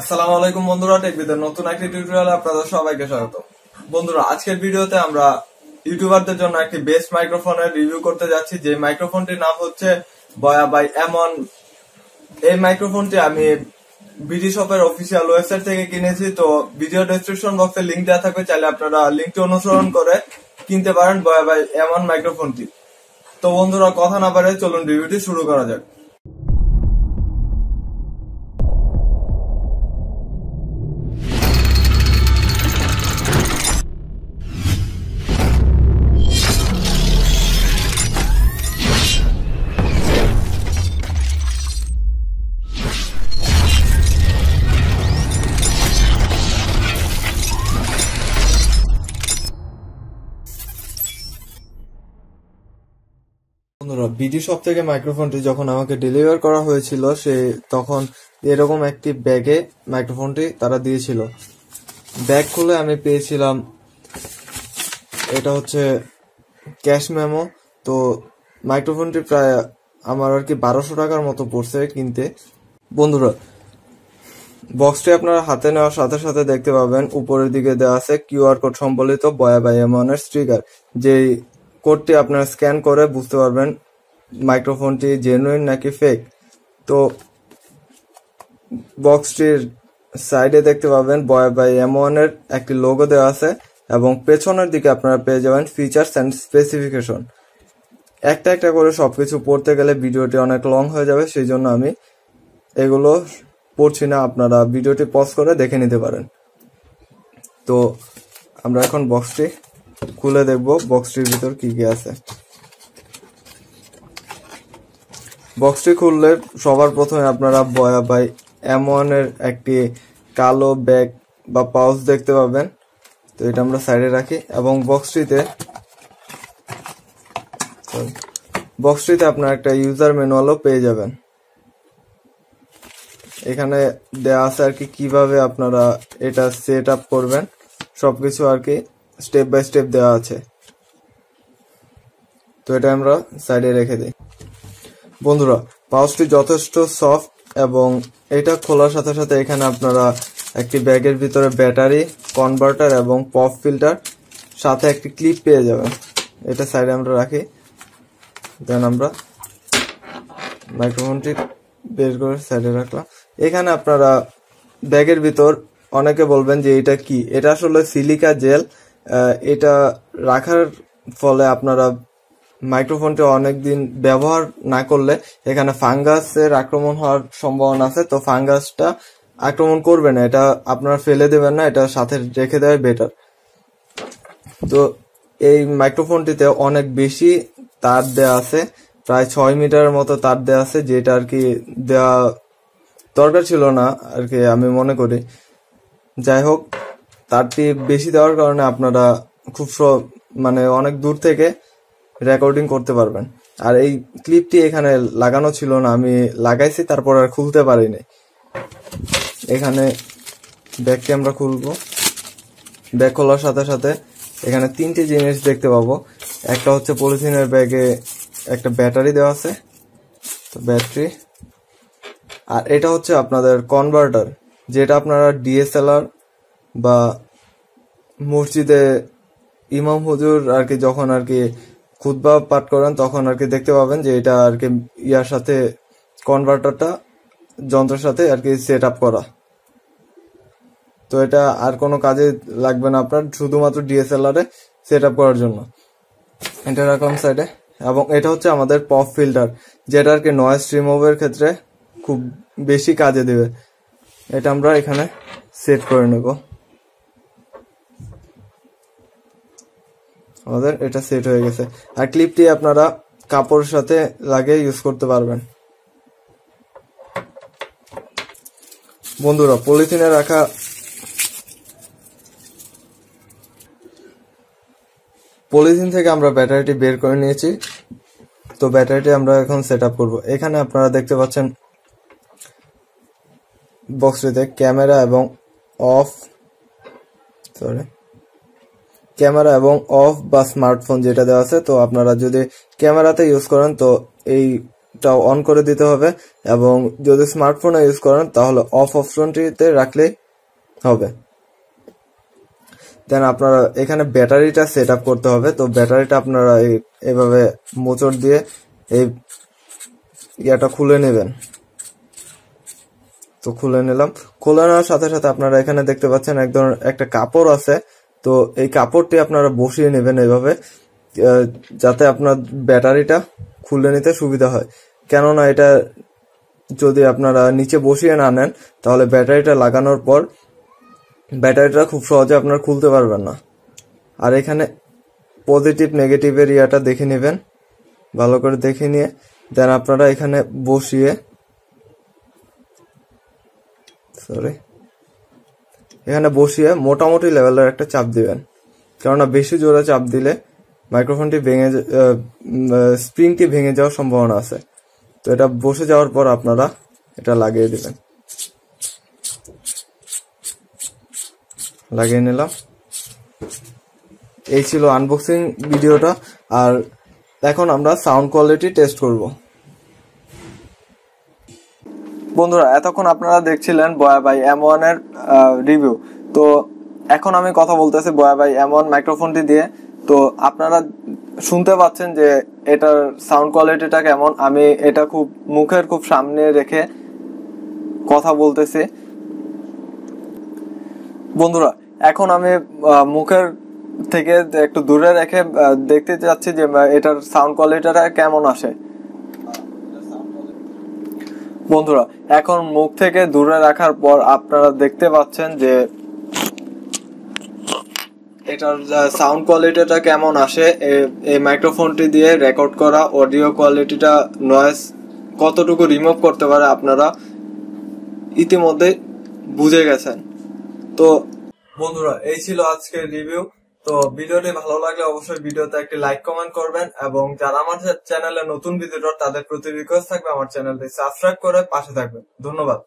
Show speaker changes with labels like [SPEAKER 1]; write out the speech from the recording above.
[SPEAKER 1] আসসালামু আলাইকুম বন্ধুরা, টেকবিদের নতুন একটি টিউটোরিয়ালে আপনাদের সবাইকে স্বাগত। বন্ধুরা, আজকের ভিডিওতে আমরা ইউটিউবারদের জন্য একটি বেস্ট মাইক্রোফোনের রিভিউ করতে যাচ্ছি, যে মাইক্রোফোনটির নাম হচ্ছে বয়া বাই এমন। এই মাইক্রোফোনটি আমি বিডি শপের অফিসিয়াল ওয়েবসাইট থেকে কিনেছি। তো ভিডিও ডেসক্রিপশন বক্সে লিংক দেওয়া থাকবে, চাইলে আপনারা লিংকটি অনুসরণ করে কিনতে পারেন বয়া বাই এমন মাইক্রোফোনটি। তো বন্ধুরা, কথা না বাড়িয়ে চলুন রিভিউটি শুরু করা যাক। বন্ধুরা, বিডি শপ থেকে মাইক্রোফোনটি যখন আমাকে ডেলিভার করা হয়েছিল, তখন এরকম একটি ব্যাগে মাইক্রোফোনটি তারা দিয়েছিল। ব্যাগ খুলে আমি পেয়েছিলাম, এটা হচ্ছে ক্যাশ মেমো। তো মাইক্রোফোনটি প্রায় আমার 1200 টাকার মতো পড়ছে কিনতে। বন্ধুরা, বক্সটি আপনারা হাতে নেওয়ার সাথে সাথে দেখতে পাবেন উপরের দিকে দেওয়া আছে কিউআর কোড সম্বলিত বয়া বাই এমনের স্টিকার। যেই কোডটি আপনারা স্ক্যান করে বুঝতে পারবেন মাইক্রোফোনটি জেনুইন নাকি ফেক। তো বক্সটির সাইডে দেখতে পাবেন বয়া বাই এমনের একটি লোগো দেওয়া আছে, এবং পেছনের দিকে আপনারা পেয়ে যাবেন ফিচার্স অ্যান্ড স্পেসিফিকেশন। একটা একটা করে সবকিছু পড়তে গেলে ভিডিওটি অনেক লং হয়ে যাবে, সেই জন্য আমি এগুলো পড়ছি না, আপনারা ভিডিওটি পজ করে দেখে নিতে পারেন। তো আমরা এখন বক্সটি খুলে দেখব বক্সটির ভিতর কি কি আছে। বক্সটি খুললে সবার প্রথমে আপনারা বয়া বাই এমনের একটি কালো ব্যাগ বা পাউচ দেখতে পাবেন। তো এটা আমরা সাইডে রাখি, এবং বক্সটিতে আপনারা একটা ইউজার ম্যানুয়ালও পেয়ে যাবেন। এখানে দেওয়া আছে কিভাবে আপনারা এটা সেট আপ করবেন, সবকিছু স্টেপ বাই স্টেপ দেওয়া আছে। তো এটা আমরা সাইডে রেখে দিই। বন্ধুরা, পাউচটি যথেষ্ট সফট, এবং এটা খোলার সাথে সাথে এখানে আপনারা একটি ব্যাগের ভিতরে ব্যাটারি, কনভার্টার এবং পপ ফিল্টার সাথে একটি ক্লিপ পেয়ে যাবেন। এটা সাইডে আমরা রাখি। দেন আমরা মাইক্রোফোনটি বের করে সাইডে রাখলাম। এখানে আপনারা ব্যাগের ভিতর অনেকে বলবেন যে এটা কি, এটা আসলে সিলিকা জেল। এটা রাখার ফলে আপনারা মাইক্রোফোনটি অনেকদিন ব্যবহার না করলে এখানে ফাঙ্গাসের আক্রমণ হওয়ার সম্ভাবনা আছে। তো ফাঙ্গাসটা আক্রমণ করবে না, এটা আপনারা ফেলে দেবেন না, এটা সাথে রেখে দেওয়াই বেটার। তো এই মাইক্রোফোনটিতে অনেক বেশি তার দেওয়া আছে, প্রায় 6 মিটারের মতো তার দেওয়া আছে, যেটা দেওয়া দরকার ছিল না আমি মনে করি। যাই হোক, তারটি বেশি দেওয়ার কারণে আপনারা খুব অনেক দূর থেকে রেকর্ডিং করতে পারবেন। আর এই ক্লিপটি এখানে লাগানো ছিল না, আমি লাগাইছি, তারপর আর খুলতে পারিনি। এখানে ব্যাগটি আমরা খুলবো। ব্যাগ খোলার সাথে সাথে এখানে 3টি জিনিস দেখতে পাবো। একটা হচ্ছে পলিথিনের ব্যাগে একটা ব্যাটারি দেওয়া আছে, তো ব্যাটারি। আর এটা হচ্ছে আপনাদের কনভার্টার, যেটা আপনারা ডিএসএলআর বা মসজিদে ইমাম হুজুর যখন খুতবা পাঠ করেন তখন দেখতে পাবেন যে এটা ইয়ার সাথে কনভার্টারটা যন্ত্রের সাথে সেট আপ করা। তো এটা আর কোনো কাজে লাগবে না আপনার, শুধুমাত্র ডিএসএলআর এ সেট আপ করার জন্য। এটা রাখলাম সাইডে। এবং এটা হচ্ছে আমাদের পপ ফিল্টার, যেটা নয়েজ রিমুভের ক্ষেত্রে খুব বেশি কাজে দেবে। এটা আমরা এখানে সেট করে নেব। আমাদের এটা সেট হয়ে গেছে। আর ক্লিপটি আপনারা কাপড়ের সাথে লাগিয়ে ইউজ করতে পারবেন। বন্ধুরা, পলিথিন থেকে আমরা ব্যাটারিটি বের করে নিয়েছি। তো ব্যাটারিটি আমরা এখন সেট আপ করবো। এখানে আপনারা দেখতে পাচ্ছেন বক্সটিতে ক্যামেরা এবং অফ বা স্মার্টফোন যেটা দেওয়া আছে। তো আপনারা যদি ক্যামেরাতে ইউজ করেন তো এই টা অন করে দিতে হবে, এবং যদি স্মার্টফোনে ইউজ করেন তাহলে অফ অপশনটিতে রাখলেই হবে। দেন আপনারা এখানে ব্যাটারিটা সেট আপ করতে হবে। তো ব্যাটারিটা আপনারা এইভাবে মোচড় দিয়ে এই ইয়াটা খুলে নেবেন। তো খুলে নিলাম। খুলে নেওয়ার সাথে সাথে আপনারা এখানে দেখতে পাচ্ছেন এক ধরনের একটা কাপড় আছে। তো এই কাপড়টি আপনারা বসিয়ে নেবেন এইভাবে, যাতে আপনার ব্যাটারিটা খুলে নিতে সুবিধা হয়। কেননা এটা যদি আপনারা নিচে বসিয়ে না নেন তাহলে ব্যাটারিটা লাগানোর পর ব্যাটারিটা খুব সহজে আপনারা খুলতে পারবেন না। আর এখানে পজিটিভ নেগেটিভের ইয়াটা দেখে নেবেন, ভালো করে দেখে নিয়ে দেন আপনারা এখানে বসিয়ে মোটামুটি লেভেলের একটা চাপ দিবেন, কেননা বেশি জোরে চাপ দিলে মাইক্রোফোনটি স্প্রিংটি ভেঙে যাওয়ার সম্ভাবনা আছে। তো এটা বসে যাওয়ার পর আপনারা এটা লাগিয়ে দিবেন। লাগিয়ে নিলাম। এই ছিল আনবক্সিং ভিডিওটা। আর এখন আমরা সাউন্ড কোয়ালিটি টেস্ট করব। বন্ধুরা, এতক্ষণ আপনারা দেখছিলেন বয়া বাই M1 এর রিভিউ। তো এখন আমি কথা বলতেছি বয়া বাই M1 মাইক্রোফোনটি দিয়ে। তো আপনারা শুনতে পাচ্ছেন যে এটার সাউন্ড কোয়ালিটিটা কেমন। আমি এটা মুখের খুব সামনে রেখে কথা বলতেছি। বন্ধুরা, এখন আমি মুখের থেকে একটু দূরে রেখে দেখতে চাচ্ছি যে এটার সাউন্ড কোয়ালিটিটা কেমন আসে। বন্ধুরা, এখন মুখ থেকে দূরে রাখার পর আপনারা দেখতে পাচ্ছেন যে এটার সাউন্ড কোয়ালিটিটা কেমন আসে। এই মাইক্রোফোনটি দিয়ে রেকর্ড করা অডিও কোয়ালিটিটা নয়েজ কতটুকু রিমুভ করতে পারে আপনারা ইতিমধ্যে বুঝে গেছেন। তো বন্ধুরা, এই ছিল আজকের রিভিউ। তো ভিডিওটি ভালো লাগলে অবশ্যই ভিডিওতে একটি লাইক কমেন্ট করবেন, এবং যারা আমার চ্যানেলে নতুন ভিজিটর তাদের প্রতি রিকোয়েস্ট থাকবে আমার চ্যানেলটি সাবস্ক্রাইব করে পাশে থাকবেন। ধন্যবাদ।